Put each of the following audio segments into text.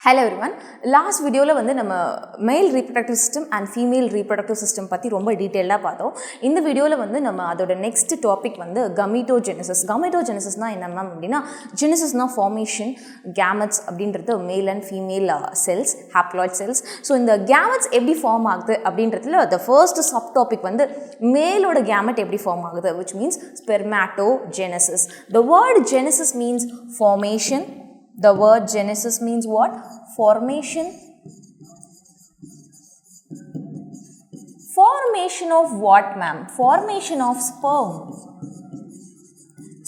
Hello everyone. Last video la vandu nama male reproductive system and female reproductive system பத்தி ரொம்ப டீடைலா பார்த்தோம். இந்த வீடியோல வந்து நம்ம அதோட next topic வந்து gametogenesis. Gametogenesis னா என்ன மேம் அப்படினா genesis னா formation gametes அப்படின்றது male and female cells, haploid cells. So இந்த gametes எப்படி form ஆகுது அப்படின்றதுல the first subtopic வந்து male ஓட gamete எப்படி form ஆகுது, which means spermatogenesis. The word genesis means formation. The word genesis means what? Formation. Formation of what, ma'am? Formation of sperm.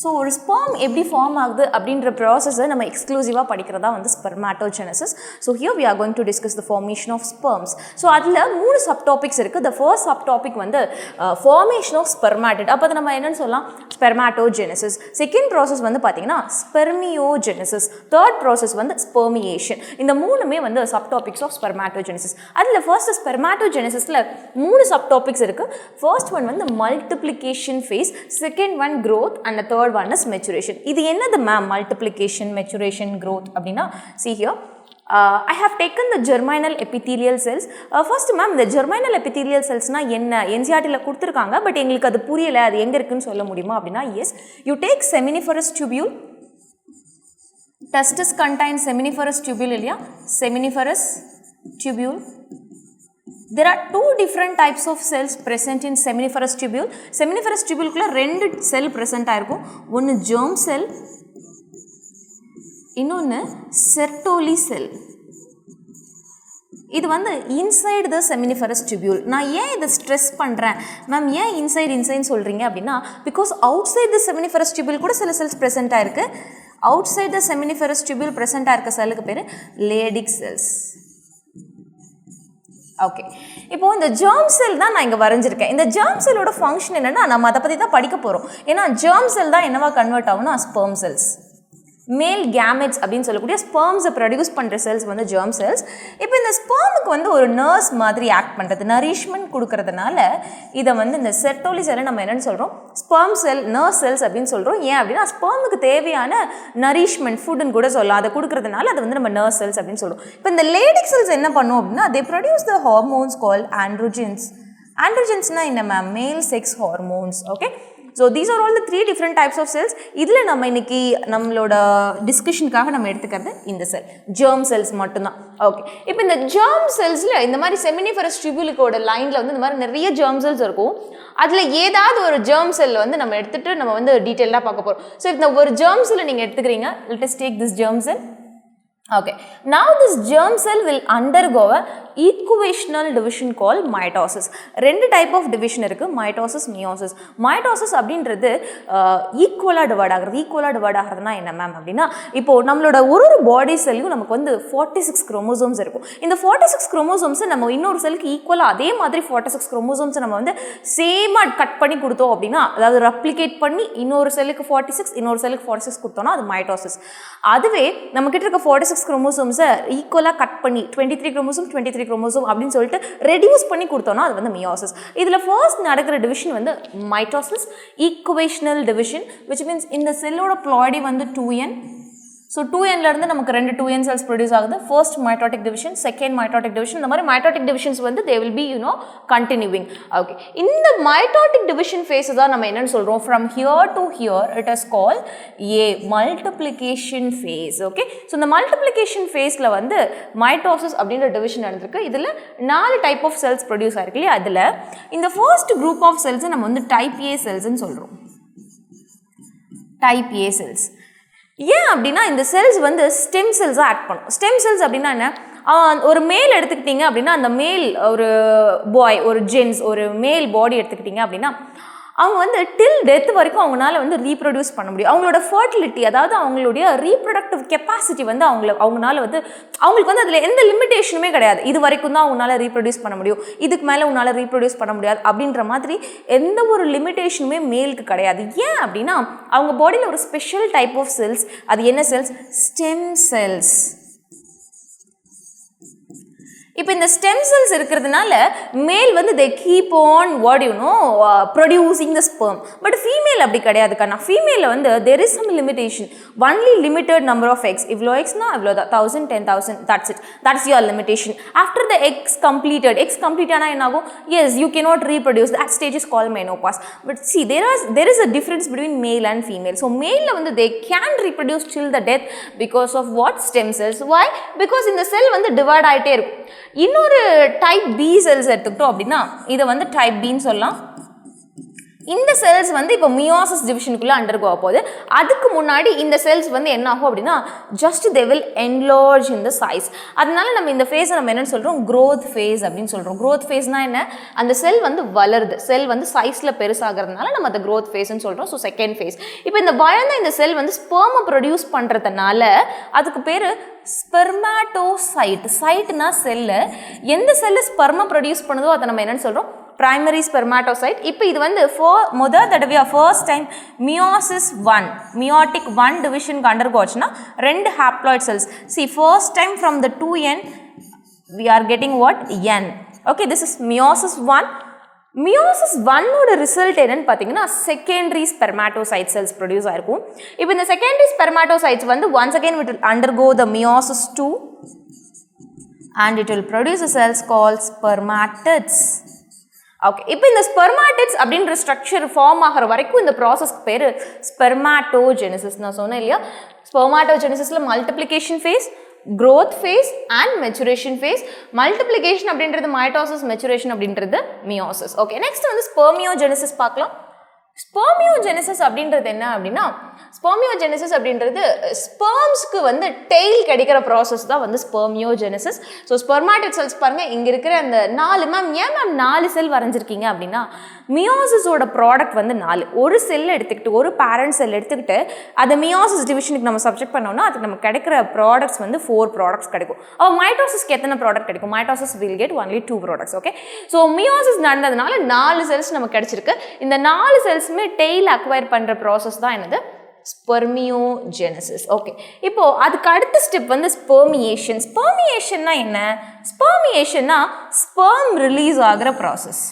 So, ஒரு sperm எப்படி form ஆகுது அப்படின்ற process-ஐ நம்ம எக்ஸ்க்ளூசிவாக படிக்கிறதா வந்து spermatogenesis. So, here we are going to discuss the formation of sperms. So, அதில் 3 subtopics இருக்குது. The first subtopic வந்து formation of spermatid. அப்போ அதை நம்ம என்னன்னு சொல்லலாம்? Spermatogenesis. Second process வந்து பார்த்தீங்கன்னா Spermiogenesis. Third process வந்து Permeation. இந்த மூணுமே வந்து subtopics of spermatogenesis. அதில் first spermatogenesisல 3 subtopics இருக்குது. First one வந்து multiplication phase. Second one growth and the third one is maturation. இது என்னது ma'am? Multiplication, maturation, growth அப்படினா see here. I have taken the germinal epithelial cells. First ma'am, the germinal epithelial cells na enna NCERT la கொடுத்திருக்காங்க, but எங்களுக்கு அது புரியல, அது எங்க இருக்குன்னு சொல்ல முடியுமா அப்படினா yes, you take seminiferous tubule. Testis contains seminiferous tubule இல்லையா? Seminiferous tubule. There are two different types of cells present in seminiferous tubule. Seminiferous tubule குள்ள ரெண்டு cell present ஆயிருக்கும். ஒன்னு germ cell, இன்னொன்னு Sertoli cell. இது வந்து inside the seminiferous tubule. நான் ஏன் இதை ஸ்ட்ரெஸ் பண்ணுறேன் மேம், ஏன் inside சொல்கிறீங்க அப்படின்னா, because outside the seminiferous tubule கூட சில cells present ஆயிருக்கு. Outside the seminiferous tubule present ஆயிருக்க செல்லுக்கு பேர் Leydig cells. ஓகே, இப்போ இந்த germ cell தான் நான் இங்கே வரைஞ்சிருக்கேன். இந்த germ cellோட ஃபங்க்ஷன் என்னென்னா நம்ம அதை பற்றி தான் படிக்க போகிறோம். ஏன்னா germ cell தான் என்னவா கன்வெர்ட் ஆகும்னா sperm cells. மேல் கேமெட்ஸ் அப்படின்னு சொல்லக்கூடிய ஸ்பெர்ம்ஸை ப்ரொடியூஸ் பண்ணுற செல்ஸ் வந்து germ cells. இப்போ இந்த ஸ்பெர்முக்கு வந்து ஒரு நர்ஸ் மாதிரி ஆக்ட் பண்ணுறது, நரிஷ்மெண்ட் கொடுக்கறதுனால இதை வந்து இந்த செர்டோலி செல்லை நம்ம என்னென்னு சொல்கிறோம்? ஸ்பெர்ம் செல், நர்ஸ் செல்ஸ் அப்படின்னு சொல்கிறோம். ஏன் அப்படின்னா ஸ்பெர்முக்கு தேவையான நரிஷ்மெண்ட் ஃபுட்டுன்னு கூட சொல்லலாம், அதை கொடுக்கறதுனால அதை வந்து நம்ம நர்ஸ் செல்ஸ் அப்படின்னு சொல்கிறோம். இப்போ இந்த லேடிக் செல்ஸ் என்ன பண்ணும் அப்படின்னா, they produce the hormones called androgens. Androgensனா என்ன மேம்? மேல் sex hormones. Okay, so these are all the 3 different types of cells. இதில் நம்ம இன்னைக்கு நம்மளோட டிஸ்கஷனுக்காக நம்ம எடுத்துக்கிறது இந்த செல் germ cells மட்டும்தான். ஓகே, இப்போ இந்த germ cellsல இந்த மாதிரி seminiferous tubuleோட லைனில் வந்து இந்த மாதிரி நிறைய germ cells இருக்கும். அதில் ஏதாவது ஒரு germ cell வந்து நம்ம எடுத்துகிட்டு நம்ம வந்து டீட்டெயிலாக பார்க்க போகிறோம். ஸோ இந்த ஒரு germ cell நீங்கள் எடுத்துக்கிறீங்க. let us take this germ cell. Okay, now this germ cell will undergo a equational division called mitosis. ரெண்டு டைப் ஆஃப் டிவிஷன் இருக்கு, mitosis, meiosis. mitosis அப்படின்றது ஈக்குவலாக டிவைட் ஆகிறது. ஈக்குவலாக டிவைட் ஆகிறதுனா என்ன மேம் அப்படின்னா, இப்போ நம்மளோட ஒரு பாடி செல்லையும் நமக்கு வந்து 46 குரோமோசோம்ஸ் இருக்கும். இந்த 46 குரோமோசோம்ஸை நம்ம இன்னொரு செல்லுக்கு ஈக்குவலாக அதே மாதிரி 46 குரோமோசோம்ஸை நம்ம வந்து சேமாக கட் பண்ணி கொடுத்தோம் அப்படின்னா, அதாவது ரெப்ளிகேட் பண்ணி இன்னொரு செல்லுக்கு 46 இன்னொரு செல்லுக்கு 46 கொடுத்தோம்னா அது மைட்டோசிஸ். அதுவே நம்ம கிட்ட இருக்க 46 குரோமோசோம்ஸை ஈக்குவலாக கட் பண்ணி 23 குரோமோசோம் 23 குரோமோசோம் அப்படின்னு சொல்லிட்டு ரெடியூஸ் பண்ணி கொடுத்தோம்னா அது வந்து மியோசிஸ். இதில் ஃபர்ஸ்ட் நடக்கிற டிவிஷன் வந்து mitosis, equational division, which means இந்த செல்லோட ப்ளாய்டி வந்து 2n. ஸோ 2nல இருந்து நமக்கு 2 2n cells ப்ரொடியூஸ் ஆகுது. First mitotic division, second mitotic division. இந்த மாதிரி மைட்டோட்டிக் டிவிஷன்ஸ் வந்து they will be continuing. Okay, இந்த மைட்டோட்டிக் டிவிஷன் ஃபேஸ் தான் நம்ம என்னன்னு சொல்கிறோம்? from here to here it is called a multiplication phase. Okay, so இந்த மல்டிப்ளிகேஷன் ஃபேஸில் வந்து மைட்டோசிஸ் அப்படின்ற டிவிஷன் நடந்திருக்கு. இதில் 4 டைப் ஆஃப் செல்ஸ் ப்ரொடியூஸ் ஆயிருக்கு இல்லையா? அதில் இந்த ஃபர்ஸ்ட் குரூப் ஆஃப் செல்ஸை நம்ம வந்து டைப் ஏ செல்ஸ்ன்னு சொல்கிறோம். டைப் ஏ செல்ஸ் ஏன் அப்படின்னா இந்த செல்ஸ் வந்து ஸ்டெம் செல்ஸாக ஆக்ட் பண்ணும். ஸ்டெம் செல்ஸ் அப்படின்னா என்ன? ஒரு மேல் எடுத்துக்கிட்டிங்க அப்படின்னா, அந்த மேல் ஒரு பாய், ஒரு ஜென்ஸ், ஒரு மேல் பாடி எடுத்துக்கிட்டிங்க அப்படின்னா அவங்க வந்து டில் டெத் வரைக்கும் அவங்களால வந்து ரீப்ரொடியூஸ் பண்ண முடியும். அவங்களோட ஃபர்டிலிட்டி, அதாவது அவங்களுடைய ரீப்ரொடக்டிவ் கெப்பாசிட்டி வந்து அவங்களால வந்து அவங்களுக்கு வந்து அதில் எந்த லிமிட்டேஷனுமே கிடையாது. இது வரைக்கும் தான் அவங்களால ரீப்ரொடியூஸ் பண்ண முடியும், இதுக்கு மேலே உங்களால் ரீப்ரொடியூஸ் பண்ண முடியாது அப்படின்ற மாதிரி எந்த ஒரு லிமிட்டேஷனுமே மேலுக்கு கிடையாது. ஏன் அப்படின்னா அவங்க பாடியில் ஒரு ஸ்பெஷல் டைப் ஆஃப் செல்ஸ், அது என்ன செல்ஸ்? Stem cells. இப்போ இந்த ஸ்டெம் செல்ஸ் இருக்கிறதுனால மேல் வந்து they keep on producing the sperm, but female female அப்படி கிடையாது கண்ணா. ஃபீமேலில் வந்து there is some limitation, only limited number of eggs. இவ்வளோ எக்ஸ்னா இவ்வளோ தான், 1000, 10,000, that's it, that's your limitation. After the eggs completed ஆனால் என்ன ஆகும்? Yes, you cannot reproduce. That stage is called menopause. But see, there is a difference between male and female. So male வந்து they can reproduce till the death because of what? Stem cells. Why? Because இந்த செல் வந்து divide ஆகிட்டே இருக்கும். இன்னொரு type B cells எடுத்துக்கிட்டோம் அப்படின்னா இதை வந்து டைப் பின்னு சொல்லலாம். இந்த செல்ஸ் வந்து இப்போ மியோசிஸ் டிவிஷனுக்குள்ளே அண்டர்கோ போகுது. அதுக்கு முன்னாடி இந்த செல்ஸ் வந்து என்ன ஆகும் அப்படின்னா just they will enlarge in the size. அதனால நம்ம இந்த ஃபேஸை நம்ம என்னென்னு சொல்கிறோம்? க்ரோத் ஃபேஸ் அப்படின்னு சொல்கிறோம். க்ரோத் ஃபேஸ்னால் என்ன? அந்த செல் வந்து வளருது, செல் வந்து சைஸில் பெருசாகிறதுனால நம்ம அதை க்ரோத் ஃபேஸ்ன்னு சொல்கிறோம். So second phase. இப்போ இந்த வளர்ந்த இந்த செல் வந்து ஸ்பெர்மை ப்ரொடியூஸ் பண்ணுறதுனால அதுக்கு பேர் ஸ்பெர்மாட்டோசைட். சைட்னா செல்லு. எந்த செல்லு ஸ்பெர்மை ப்ரொடியூஸ் பண்ணுதோ அதை நம்ம என்னென்னு சொல்கிறோம்? primary spermatocyte. இப்போ இது வந்து முதல் தடவையாக ஃபர்ஸ்ட் டைம் மியோசிஸ் 1 மியோட்டிக் 1 டிவிஷனுக்கு அண்டர்கோச்சுன்னா 2 haploid cells. See, first time from the 2n we are getting what? N. Okay, this is meiosis 1. Meiosis 1ஓட ரிசல்ட் என்னன்னு பார்த்தீங்கன்னா செகண்டரி ஸ்பெர்மாட்டோசைட் செல்ஸ் ப்ரொடியூஸ் ஆயிருக்கும். இப்போ இந்த செகண்டரி ஸ்பெர்மாட்டோசைட்ஸ் வந்து once again it will undergo the meiosis 2 and it will produce a cells called spermatids. Okay, இப்போ இந்த ஸ்பெர்மாட்டிட்ஸ் அப்படின்ற ஸ்ட்ரக்சர் ஃபார்ம் ஆகிற வரைக்கும் இந்த ப்ராசஸ்க்கு பேர் ஸ்பெர்மாட்டோஜெனிசிஸ். நான் சொன்னேன் இல்லையா, ஸ்பெர்மாட்டோஜெனிசிஸில் multiplication phase, growth phase and maturation phase. Multiplication அப்படின்றது mitosis, maturation அப்படின்றது meiosis. ஓகே, நெக்ஸ்ட் வந்து spermiogenesis பார்க்கலாம். ஸ்பெர்மியோஜெனிசிஸ் அப்படின்றது என்ன அப்படின்னா, ஸ்பெர்மியோஜெனிசிஸ் அப்படின்றது ஸ்பெர்ம்ஸ்க்கு வந்து டெய்ல் கிடைக்கிற ப்ராசஸ் தான் வந்து ஸ்பெர்மியோஜெனிசிஸ். ஸோ ஸ்பெர்மாட்டிட் செல்ஸ் பாருங்கள், இங்கே இருக்கிற அந்த 4 மேம் ஏன் மேம் 4 செல் வரைஞ்சிருக்கீங்க அப்படின்னா, மியோசிஸோட ப்ராடக்ட் வந்து 4. ஒரு செல் எடுத்துக்கிட்டு, ஒரு பேரண்ட் செல் எடுத்துக்கிட்டு அதை மியோசிஸ் டிவிஷனுக்கு நம்ம சப்ஜெக்ட் பண்ணோம்னா அதுக்கு நம்ம கிடைக்கிற ப்ராடக்ட்ஸ் வந்து 4 ப்ராடக்ட்ஸ் கிடைக்கும். அப்போ மைட்டோசிஸ்க்கு எத்தனை ப்ராடக்ட் கிடைக்கும்? Mitosis will get only 2 products. Okay, so meiosis நடந்ததுனால 4 செல்ஸ் நமக்கு கிடைச்சிருக்கு. இந்த 4 செல்ஸுமே டெய்ல் அக்வயர் பண்ணுற ப்ராசஸ் தான் என்னது? ஸ்பெர்மியோஜெனிசிஸ். ஓகே, இப்போ அதுக்கு அடுத்த ஸ்டெப் வந்து ஸ்பெர்மியேஷன். ஸ்பெர்மியேஷன்னா என்ன? ஸ்பெர்மியேஷன்னா ஸ்பெர்ம் ரிலீஸ் ஆகிற ப்ராசஸ்.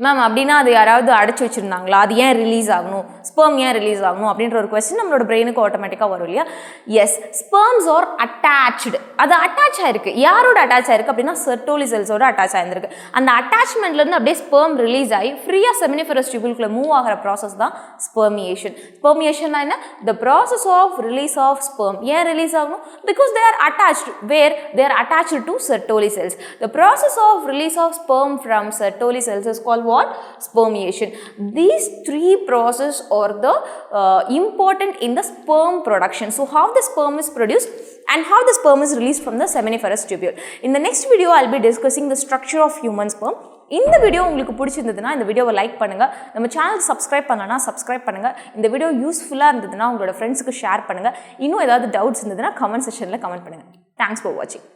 மேம் அப்படின்னா அது யாராவது அடைச்சி வச்சுருந்தாங்களா? அது ஏன் ரிலீஸ் ஆகணும், ஸ்பெர்ம் ஏன் ரிலீஸ் ஆகணும் அப்படின்ற ஒரு கொஸ்டின் நம்மளோட பிரெயினுக்கு ஆட்டோமேட்டிக்காக வரும் இல்லையா? Yes, sperms are attached. அது அட்டாச் ஆயிருக்கு. யாரோட அட்டாச் ஆயிருக்கு அப்படின்னா செர்டோலி செல்ஸோட அட்டாச் ஆயிருந்திருக்கு. அந்த அட்டாச்மெண்ட்லேருந்து அப்படியே ஸ்பெர்ம் ரிலீஸ் ஆகி ஃப்ரீயாக செமினிஃபெரஸ் டியூபிள்குள்ளே மூவ் ஆகிற ப்ராசஸ் தான் ஸ்பெர்மியேஷன். ஸ்பெர்மியேஷன்னா என்ன? The process of release of sperm. ஏன் ரிலீஸ் ஆகணும்? Because they are attached. Where they are attached to Sertoli cells. The process of release of sperm from Sertoli cells is called what? Spermiation. These 3 processes are the important in the sperm production. So how the sperm is produced and how the sperm is released from the seminiferous tubule. In the next video I'll be discussing the structure of human sperm. இந்த video உங்களுக்கு பிடிச்சிருந்ததுன்னா இந்த வீடியோவை like பண்ணுங்கள். நம்ம channel subscribe பண்ணலன்னா subscribe பண்ணுங்கள். இந்த வீடியோ யூஸ்ஃபுல்லாக இருந்ததுன்னா உங்களோட ஃப்ரெண்ட்ஸுக்கு ஷேர் பண்ணுங்கள். இன்னும் ஏதாவது டவுட்ஸ் இருந்ததுன்னா கமெண்ட் செக்ஷனில் கமெண்ட் பண்ணுங்கள். தேங்க்ஸ் ஃபார் வாட்சிங்.